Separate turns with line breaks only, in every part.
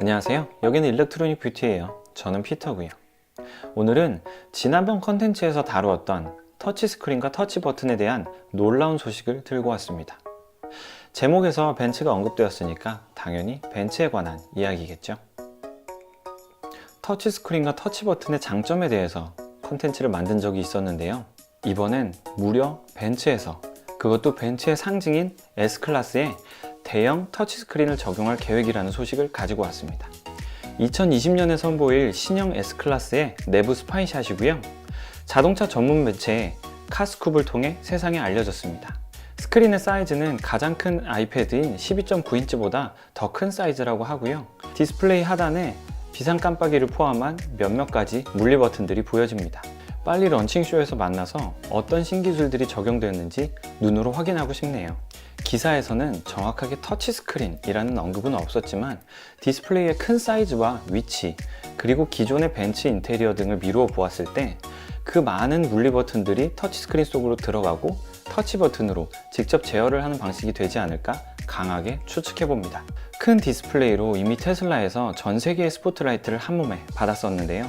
안녕하세요. 여기는 일렉트로닉 뷰티예요. 저는 피터고요. 오늘은 지난번 컨텐츠에서 다루었던 터치스크린과 터치 버튼에 대한 놀라운 소식을 들고 왔습니다. 제목에서 벤츠가 언급되었으니까 당연히 벤츠에 관한 이야기겠죠. 터치스크린과 터치 버튼의 장점에 대해서 컨텐츠를 만든 적이 있었는데요. 이번엔 무려 벤츠에서, 그것도 벤츠의 상징인 S클래스에 대형 터치스크린을 적용할 계획이라는 소식을 가지고 왔습니다. 2020년에 선보일 신형 S클래스의 내부 스파이샷이고요. 자동차 전문 매체 카스쿱을 통해 세상에 알려졌습니다. 스크린의 사이즈는 가장 큰 아이패드인 12.9인치보다 더 큰 사이즈라고 하고요. 디스플레이 하단에 비상 깜빡이를 포함한 몇몇 가지 물리 버튼들이 보여집니다. 빨리 런칭쇼에서 만나서 어떤 신기술들이 적용되었는지 눈으로 확인하고 싶네요. 기사에서는 정확하게 터치스크린이라는 언급은 없었지만 디스플레이의 큰 사이즈와 위치, 그리고 기존의 벤츠 인테리어 등을 미루어 보았을 때 그 많은 물리 버튼들이 터치스크린 속으로 들어가고 터치 버튼으로 직접 제어를 하는 방식이 되지 않을까 강하게 추측해 봅니다. 큰 디스플레이로 이미 테슬라에서 전 세계의 스포트라이트를 한몸에 받았었는데요.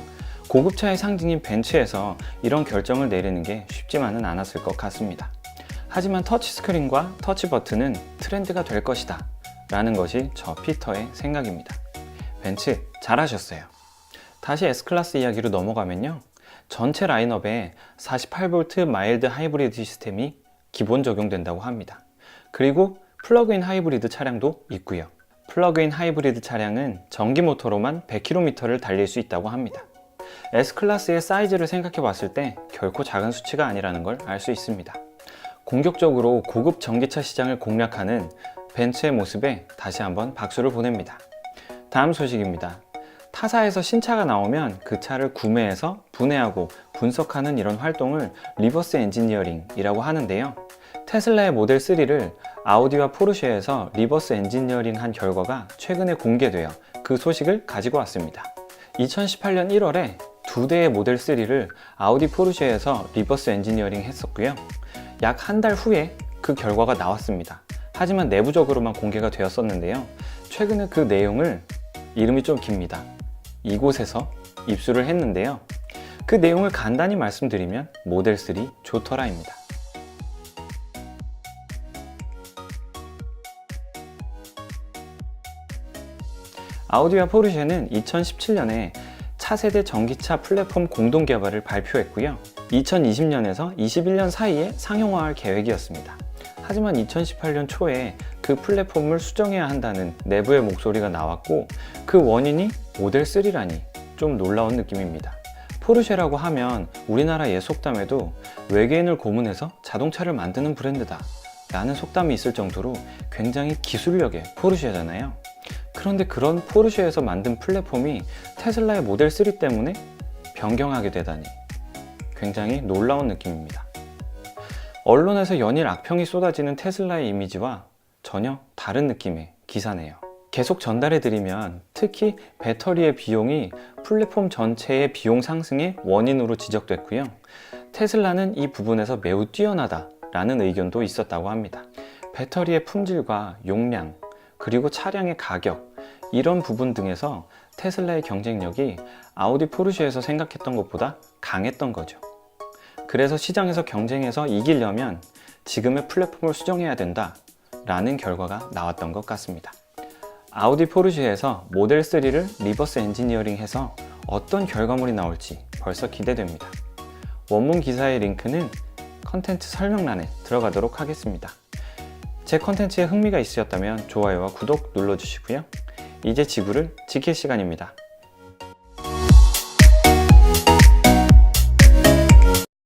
고급차의 상징인 벤츠에서 이런 결정을 내리는 게 쉽지만은 않았을 것 같습니다. 하지만 터치스크린과 터치 버튼은 트렌드가 될 것이다 라는 것이 저 피터의 생각입니다. 벤츠 잘하셨어요. 다시 S클래스 이야기로 넘어가면요, 전체 라인업에 48V 마일드 하이브리드 시스템이 기본 적용된다고 합니다. 그리고 플러그인 하이브리드 차량도 있고요. 플러그인 하이브리드 차량은 전기 모터로만 100km를 달릴 수 있다고 합니다. S클래스의 사이즈를 생각해 봤을 때 결코 작은 수치가 아니라는 걸 알 수 있습니다. 공격적으로 고급 전기차 시장을 공략하는 벤츠의 모습에 다시 한번 박수를 보냅니다. 다음 소식입니다. 타사에서 신차가 나오면 그 차를 구매해서 분해하고 분석하는 이런 활동을 리버스 엔지니어링이라고 하는데요. 테슬라의 모델 3를 아우디와 포르쉐에서 리버스 엔지니어링 한 결과가 최근에 공개되어 그 소식을 가지고 왔습니다. 2018년 1월에 두 대의 모델 3를 아우디 포르쉐에서 리버스 엔지니어링 했었고요. 약 한 달 후에 그 결과가 나왔습니다. 하지만 내부적으로만 공개가 되었었는데요. 최근에 그 내용을, 이름이 좀 깁니다, 이곳에서 입수를 했는데요. 그 내용을 간단히 말씀드리면 모델 3 좋더라입니다. 아우디와 포르쉐는 2017년에 차세대 전기차 플랫폼 공동 개발을 발표했고요. 2020년에서 21년 사이에 상용화할 계획이었습니다. 하지만 2018년 초에 그 플랫폼을 수정해야 한다는 내부의 목소리가 나왔고, 그 원인이 모델 3라니 좀 놀라운 느낌입니다. 포르쉐라고 하면 우리나라 속담에도 외계인을 고문해서 자동차를 만드는 브랜드다 라는 속담이 있을 정도로 굉장히 기술력의 포르쉐잖아요. 그런데 그런 포르쉐에서 만든 플랫폼이 테슬라의 모델 3 때문에 변경하게 되다니 굉장히 놀라운 느낌입니다. 언론에서 연일 악평이 쏟아지는 테슬라의 이미지와 전혀 다른 느낌의 기사네요. 계속 전달해드리면 특히 배터리의 비용이 플랫폼 전체의 비용 상승의 원인으로 지적됐고요. 테슬라는 이 부분에서 매우 뛰어나다라는 의견도 있었다고 합니다. 배터리의 품질과 용량, 그리고 차량의 가격, 이런 부분 등에서 테슬라의 경쟁력이 아우디 포르쉐에서 생각했던 것보다 강했던 거죠. 그래서 시장에서 경쟁해서 이기려면 지금의 플랫폼을 수정해야 된다 라는 결과가 나왔던 것 같습니다. 아우디 포르쉐에서 모델 3를 리버스 엔지니어링 해서 어떤 결과물이 나올지 벌써 기대됩니다. 원문 기사의 링크는 컨텐츠 설명란에 들어가도록 하겠습니다. 제 컨텐츠에 흥미가 있으셨다면 좋아요와 구독 눌러주시고요. 이제 지구를 지킬 시간입니다.